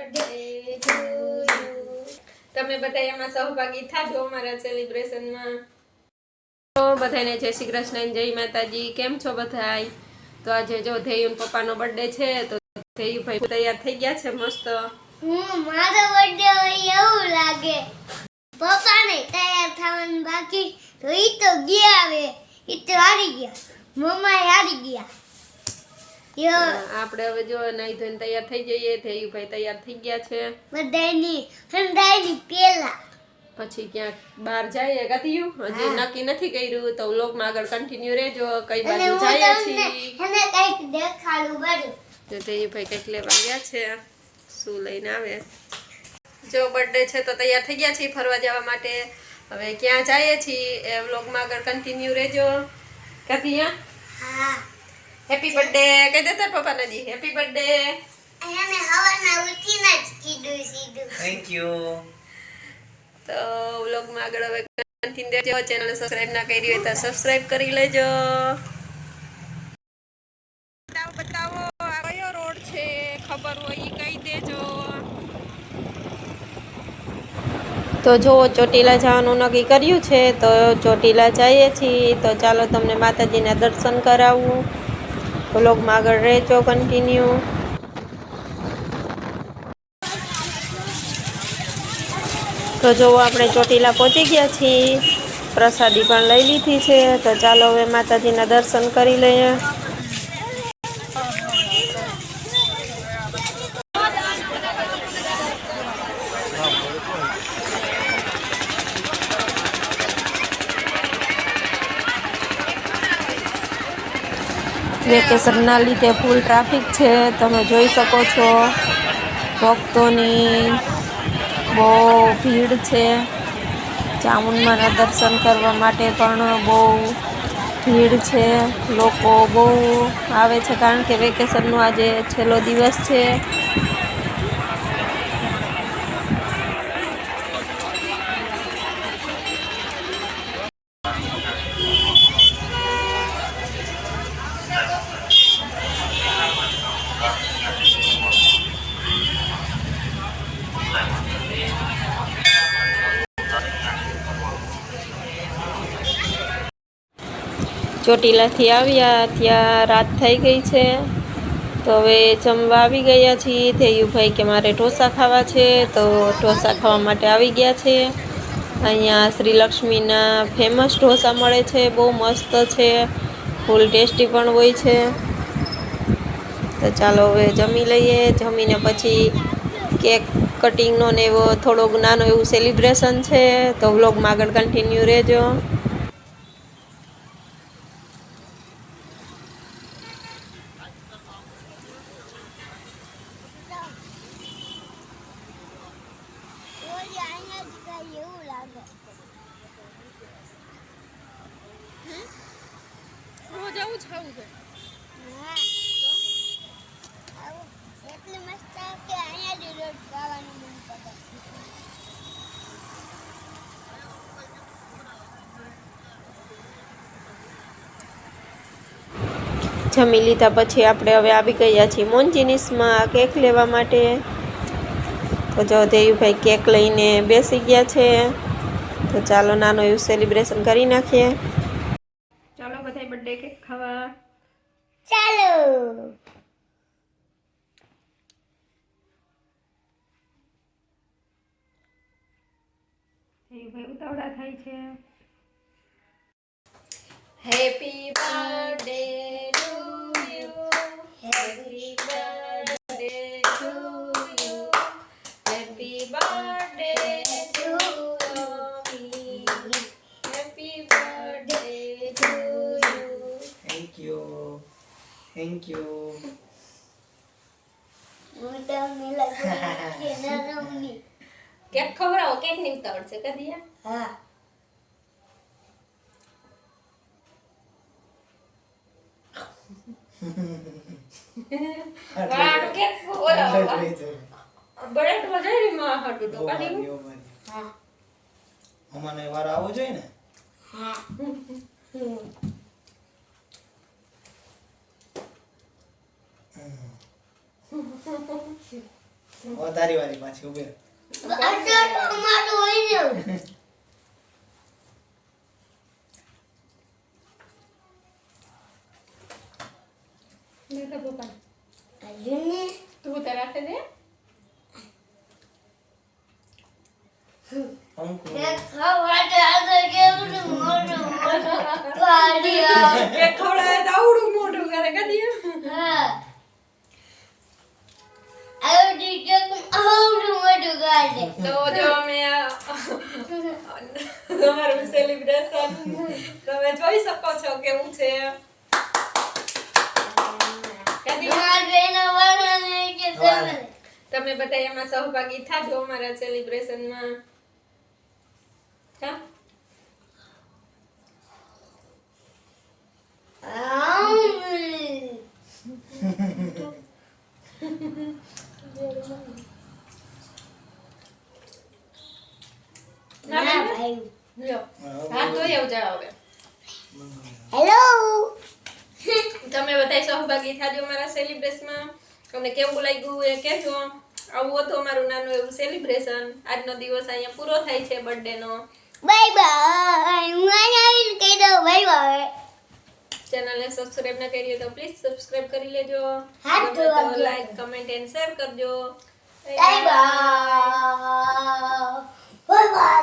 Birthday to you. તમે બધા એમાં સહભાગી થાજો અમારા સેલિબ્રેશનમાં। તો બધાને જય શ્રી કૃષ્ણ, જય માતાજી। કેમ છો બધાય? તો આજે જો ધેયુન પપ્પાનો બર્થડે છે તો ધેયુભાઈ તૈયાર થઈ ગયા છે મસ્ત। મારો બર્થડે હોય એવું લાગે। પપ્પાને તૈયાર થવાનું બાકી તો ઈ તો ગયા હવે, ઈ તો હારી ગયા, મમ્મા હારી ગયા। આપણે હવે જો નાઈ ધોઈને તૈયાર થઈ જઈએ। ધેયુભાઈ તૈયાર થઈ ગયા છે બધાની હંડાઈની પેલા પછી ક્યાંક બહાર જઈએ ગાતીયું હજી નક્કી નથી કર્યું તો વ્લોગમાં આગળ કન્ટિન્યુ રહેજો। કઈ બાજુ જઈએ છીએ અને કઈક દેખાડું બધું। તો ધેયુભાઈ કંઈક લેવા ગયા છે, શું લઈને આવે જો બર્થડે છે તો તૈયાર થઈ ગયા છીએ ફરવા જવા માટે। હવે ક્યાં જઈએ છીએ એ વ્લોગમાં આગળ કન્ટિન્યુ રહેજો। ગાતીયા હા, હેપી બર્થડે કહી દે તાર પપ્પાને જી હેપી બર્થડે। એને હવાના ઉઠીને જ કીધું સીધું થેન્ક યુ। તો વ્લોગમાં આગળ હવે કન્ટિન્યુ રહેજો। ચેનલ સબસ્ક્રાઇબ ના કરી હોય તો સબસ્ક્રાઇબ કરી લેજો। બતાવો આ કયો રોડ છે, ખબર હોય ઈ કહી દેજો। તો જો ચોટીલા જવાનું નક્કી કર્યું છે તો ચોટીલા જઈએ છીએ। તો ચાલો તમને માતાજીના દર્શન કરાવું। વ્લોગમાં આગળ રહેજો કન્ટિન્યુ। તો જો આપણે ચોટીલા પહોંચી ગયા છીએ, પ્રસાદી પણ લઈ લીધી છે। તો ચાલો હવે માતાજીના દર્શન કરી લઈએ। વેકેશનના લીધે ફૂલ ટ્રાફિક છે, તમે જોઈ શકો છો। ભક્તોની બહુ ભીડ છે। ચામુંડમાના દર્શન કરવા માટે પણ બહુ ભીડ છે, લોકો બહુ આવે છે કારણ કે વેકેશનનો આજે છેલ્લો દિવસ છે। ચોટીલાથી આવ્યા ત્યાં રાત થઈ ગઈ છે તો હવે જમવા આવી ગયા છીએ। ધેયુભાઈ કે મારે ઢોસા ખાવા છે તો ઢોસા ખાવા માટે આવી ગયા છે। અહીંયા શ્રી લક્ષ્મીના ફેમસ ઢોસા મળે છે, બહુ મસ્ત છે, ફૂલ ટેસ્ટી પણ હોય છે। તો ચાલો હવે જમી લઈએ। જમીને પછી કેક કટિંગનો ને એવો થોડોક નાનો એવું સેલિબ્રેશન છે તો વ્લોગમાં આગળ કન્ટિન્યુ રહેજો। એવું લાગે રોજ આવું જ ખાવું છે? એટલી મસ્ત કે અહીંયા જ રોજ ખાવાનું મન કરે। જમી લીધા પછી આપણે હવે આવી ગયા છીએ મોન્જીનીસમાં કેક લેવા માટે। તો જો ધેયુભાઈ કેક લઈને બેસી ગયા છે તો ચાલો નાનો એવું સેલિબ્રેશન કરી નાખીએ। ચાલો બધાય બર્થડે કેક ખાવા ચાલો। ધેયુભાઈ ઉતાવળા થાય છે। Happy birthday to you, happy birthday to you, happy birthday to me, happy birthday to you. Thank you, thank you. હું તો મિલા કે ના રમની। કેક ખવડાવો, કેક ની ઉતાવળ છે કદી? હા, વાળો કેક બોલાવો બળેટ વજારી માં હાટુ તો કાઢી। હા, અમાને વાર આવો જોઈએ ને। હા। હવે તારી વારી પાછી ઉભે રહે. આટલો તો અમારો હોય ને બેટા પપ્પા આજને તું તો રાખે દે અંકુ તે ખાવા આગળ કેવું મોટું પાડિયા કે ખવડાવે તો આવડું મોઢું કરે કદી હા આવડી કે આવડું મોટું કાઢે તો જો અમે તમારું સેલિબ્રેશન તમે જોઈ શકો છો કેવું છે કદી મારે એના વાળાને કે તમે બધા એમાં સહભાગી થાજો અમારા સેલિબ્રેશનમાં હા ના ભાઈ લ્યો હા તો એવું જાવ હવે હેલો તમે બધા સહભાગી થાજો અમારા સેલિબ્રેશનમાં તમને કેવું લાગ્યું એ કહેજો આવું હતું અમારું નાનું એવું સેલિબ્રેશન આજનો દિવસ અહીંયા પૂરો થાય છે બર્થડે નો બાય બાય હું આવીને કહી દઉં બાય બાય ચેનલને સબસ્ક્રાઇબ ન કરી હોય તો પ્લીઝ સબસ્ક્રાઇબ કરી લેજો હા, તો વાંધો લાઈક કમેન્ટ એન્ડ શેર કરજો બાય બાય બાય બાય